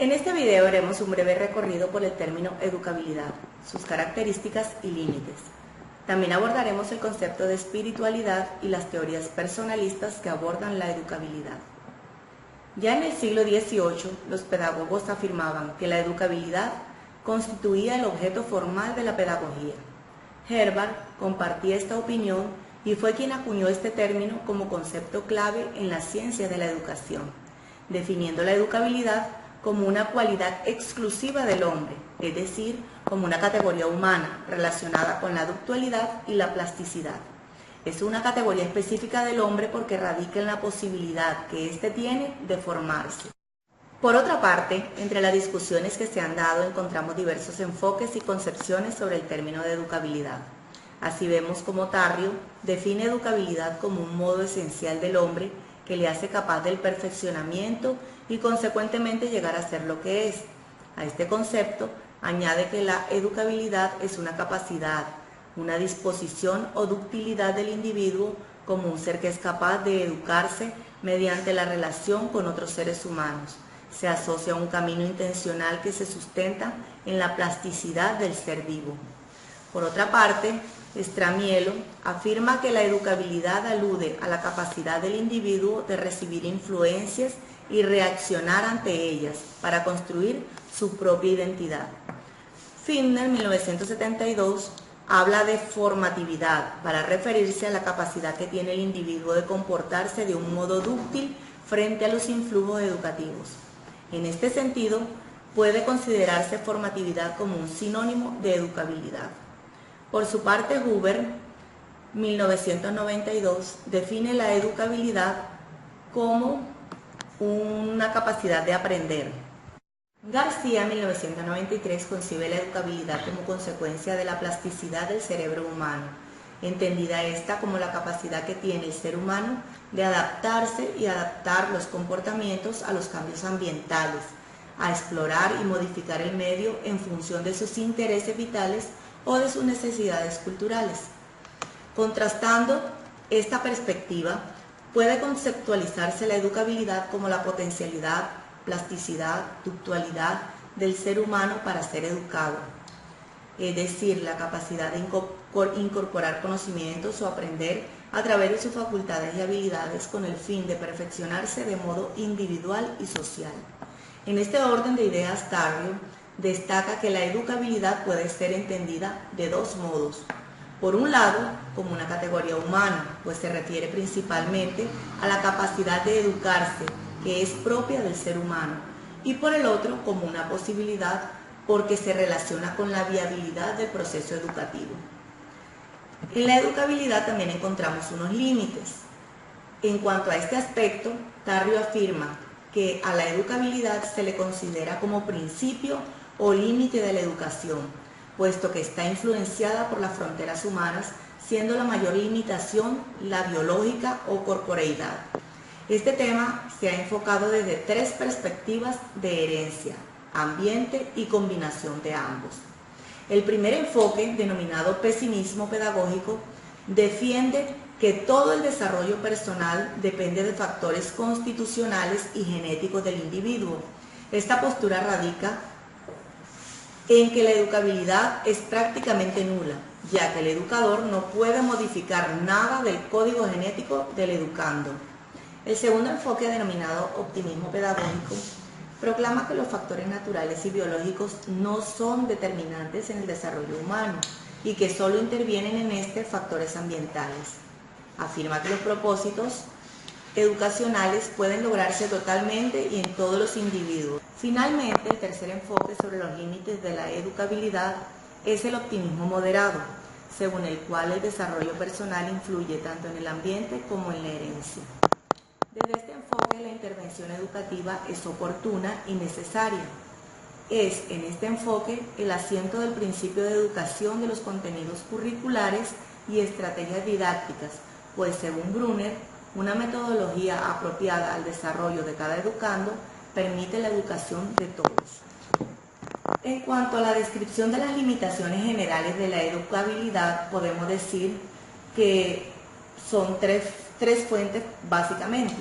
En este video haremos un breve recorrido por el término educabilidad, sus características y límites. También abordaremos el concepto de espiritualidad y las teorías personalistas que abordan la educabilidad. Ya en el siglo XVIII, los pedagogos afirmaban que la educabilidad constituía el objeto formal de la pedagogía. Herbart compartía esta opinión y fue quien acuñó este término como concepto clave en la ciencia de la educación, definiendo la educabilidad como una cualidad exclusiva del hombre, es decir, como una categoría humana relacionada con la ductualidad y la plasticidad. Es una categoría específica del hombre porque radica en la posibilidad que éste tiene de formarse. Por otra parte, entre las discusiones que se han dado encontramos diversos enfoques y concepciones sobre el término de educabilidad. Así vemos como Tarrio define educabilidad como un modo esencial del hombre que le hace capaz del perfeccionamiento y consecuentemente llegar a ser lo que es. A este concepto añade que la educabilidad es una capacidad, una disposición o ductilidad del individuo como un ser que es capaz de educarse mediante la relación con otros seres humanos. Se asocia a un camino intencional que se sustenta en la plasticidad del ser vivo. Por otra parte, Stramielo afirma que la educabilidad alude a la capacidad del individuo de recibir influencias y reaccionar ante ellas para construir su propia identidad. Findner, 1972, habla de formatividad para referirse a la capacidad que tiene el individuo de comportarse de un modo dúctil frente a los influjos educativos. En este sentido, puede considerarse formatividad como un sinónimo de educabilidad. Por su parte, Huber, 1992, define la educabilidad como una capacidad de aprender. García, 1993, concibe la educabilidad como consecuencia de la plasticidad del cerebro humano, entendida esta como la capacidad que tiene el ser humano de adaptarse y adaptar los comportamientos a los cambios ambientales, a explorar y modificar el medio en función de sus intereses vitales o de sus necesidades culturales. Contrastando esta perspectiva, puede conceptualizarse la educabilidad como la potencialidad, plasticidad, ductualidad del ser humano para ser educado, es decir, la capacidad de incorporar conocimientos o aprender a través de sus facultades y habilidades con el fin de perfeccionarse de modo individual y social. En este orden de ideas, Tarrio destaca que la educabilidad puede ser entendida de dos modos. Por un lado, como una categoría humana, pues se refiere principalmente a la capacidad de educarse, que es propia del ser humano, y por el otro, como una posibilidad, porque se relaciona con la viabilidad del proceso educativo. En la educabilidad también encontramos unos límites. En cuanto a este aspecto, Tarrio afirma que a la educabilidad se le considera como principio o límite de la educación, puesto que está influenciada por las fronteras humanas, siendo la mayor limitación la biológica o corporeidad. Este tema se ha enfocado desde tres perspectivas de herencia, ambiente y combinación de ambos. El primer enfoque, denominado pesimismo pedagógico, defiende que todo el desarrollo personal depende de factores constitucionales y genéticos del individuo. Esta postura radica en que la educabilidad es prácticamente nula, ya que el educador no puede modificar nada del código genético del educando. El segundo enfoque, denominado optimismo pedagógico, proclama que los factores naturales y biológicos no son determinantes en el desarrollo humano y que solo intervienen en este factores ambientales. Afirma que los propósitos educacionales pueden lograrse totalmente y en todos los individuos. Finalmente, el tercer enfoque sobre los límites de la educabilidad es el optimismo moderado, según el cual el desarrollo personal influye tanto en el ambiente como en la herencia. Desde este enfoque, la intervención educativa es oportuna y necesaria. Es en este enfoque el asiento del principio de educación de los contenidos curriculares y estrategias didácticas, pues según Brunner, una metodología apropiada al desarrollo de cada educando permite la educación de todos. En cuanto a la descripción de las limitaciones generales de la educabilidad, podemos decir que son tres fuentes básicamente.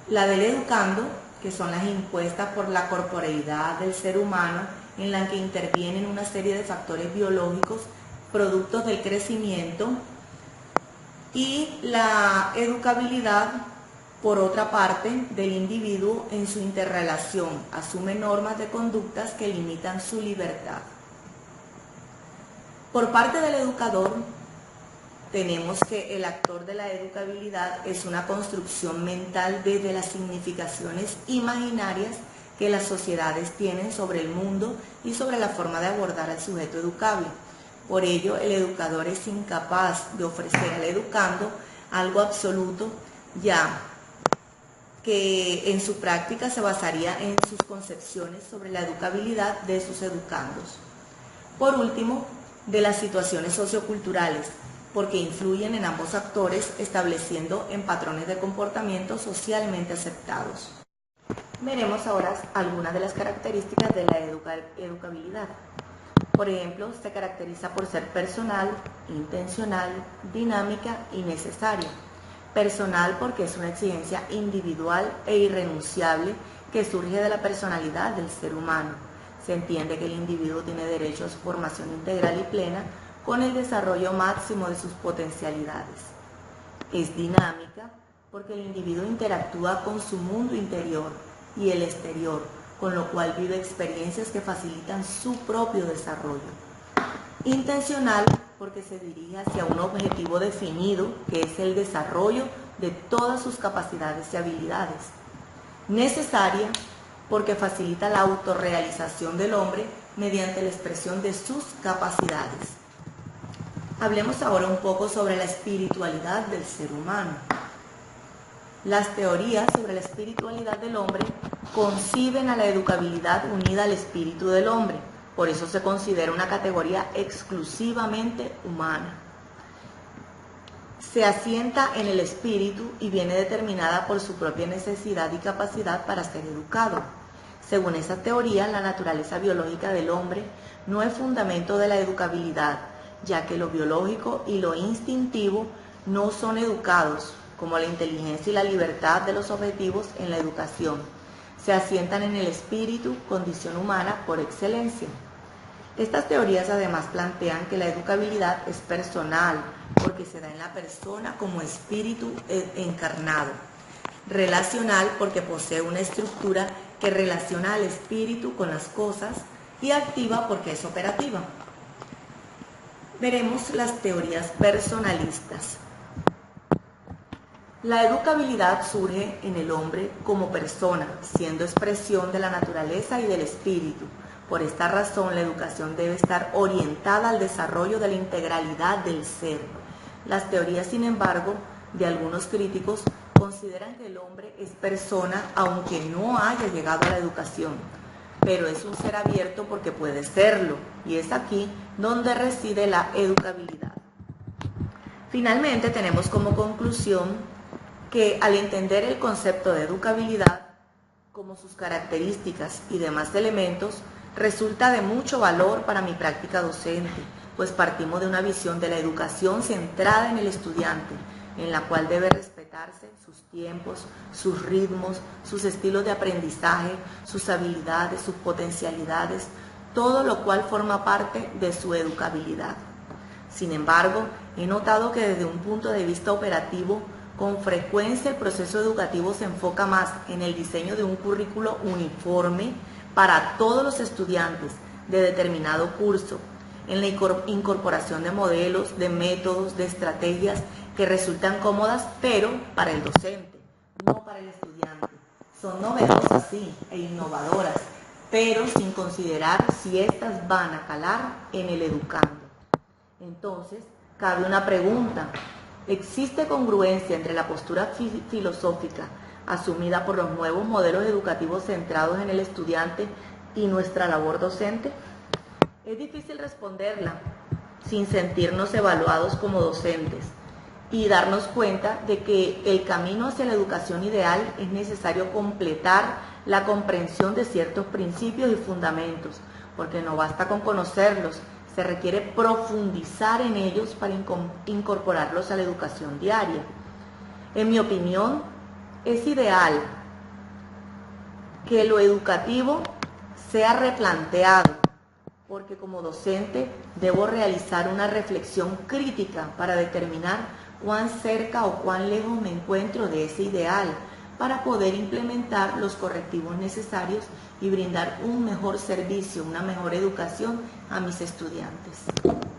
La del educando, que son las impuestas por la corporeidad del ser humano, en la que intervienen una serie de factores biológicos, productos del crecimiento, y la educabilidad, por otra parte, del individuo en su interrelación, asume normas de conductas que limitan su libertad. Por parte del educador, tenemos que el actor de la educabilidad es una construcción mental desde las significaciones imaginarias que las sociedades tienen sobre el mundo y sobre la forma de abordar al sujeto educable. Por ello, el educador es incapaz de ofrecer al educando algo absoluto, ya que en su práctica se basaría en sus concepciones sobre la educabilidad de sus educandos. Por último, de las situaciones socioculturales, porque influyen en ambos actores, estableciendo en patrones de comportamiento socialmente aceptados. Veremos ahora algunas de las características de la educabilidad. Por ejemplo, se caracteriza por ser personal, intencional, dinámica y necesaria. Personal porque es una exigencia individual e irrenunciable que surge de la personalidad del ser humano. Se entiende que el individuo tiene derecho a su formación integral y plena con el desarrollo máximo de sus potencialidades. Es dinámica porque el individuo interactúa con su mundo interior y el exterior, con lo cual vive experiencias que facilitan su propio desarrollo. Intencional porque se dirige hacia un objetivo definido, que es el desarrollo de todas sus capacidades y habilidades. Necesaria porque facilita la autorrealización del hombre mediante la expresión de sus capacidades. Hablemos ahora un poco sobre la espiritualidad del ser humano. Las teorías sobre la espiritualidad del hombre conciben a la educabilidad unida al espíritu del hombre. Por eso se considera una categoría exclusivamente humana. Se asienta en el espíritu y viene determinada por su propia necesidad y capacidad para ser educado. Según esa teoría, la naturaleza biológica del hombre no es fundamento de la educabilidad, ya que lo biológico y lo instintivo no son educados, como la inteligencia y la libertad de los objetivos en la educación. Se asientan en el espíritu, condición humana por excelencia. Estas teorías además plantean que la educabilidad es personal, porque se da en la persona como espíritu encarnado. Relacional, porque posee una estructura que relaciona al espíritu con las cosas, y activa porque es operativa. Veremos las teorías personalistas. La educabilidad surge en el hombre como persona, siendo expresión de la naturaleza y del espíritu. Por esta razón, la educación debe estar orientada al desarrollo de la integralidad del ser. Las teorías, sin embargo, de algunos críticos consideran que el hombre es persona aunque no haya llegado a la educación, pero es un ser abierto porque puede serlo, y es aquí donde reside la educabilidad. Finalmente, tenemos como conclusión que al entender el concepto de educabilidad, como sus características y demás elementos, resulta de mucho valor para mi práctica docente, pues partimos de una visión de la educación centrada en el estudiante, en la cual debe respetarse sus tiempos, sus ritmos, sus estilos de aprendizaje, sus habilidades, sus potencialidades, todo lo cual forma parte de su educabilidad. Sin embargo, he notado que desde un punto de vista operativo, con frecuencia el proceso educativo se enfoca más en el diseño de un currículo uniforme para todos los estudiantes de determinado curso, en la incorporación de modelos, de métodos, de estrategias que resultan cómodas, pero para el docente, no para el estudiante. Son novedosas, sí, e innovadoras, pero sin considerar si éstas van a calar en el educando. Entonces, cabe una pregunta. ¿Existe congruencia entre la postura filosófica asumida por los nuevos modelos educativos centrados en el estudiante y nuestra labor docente? Es difícil responderla sin sentirnos evaluados como docentes y darnos cuenta de que el camino hacia la educación ideal es necesario completar la comprensión de ciertos principios y fundamentos, porque no basta con conocerlos, se requiere profundizar en ellos para incorporarlos a la educación diaria. En mi opinión, es ideal que lo educativo sea replanteado, porque como docente debo realizar una reflexión crítica para determinar cuán cerca o cuán lejos me encuentro de ese ideal, para poder implementar los correctivos necesarios y brindar un mejor servicio, una mejor educación a mis estudiantes.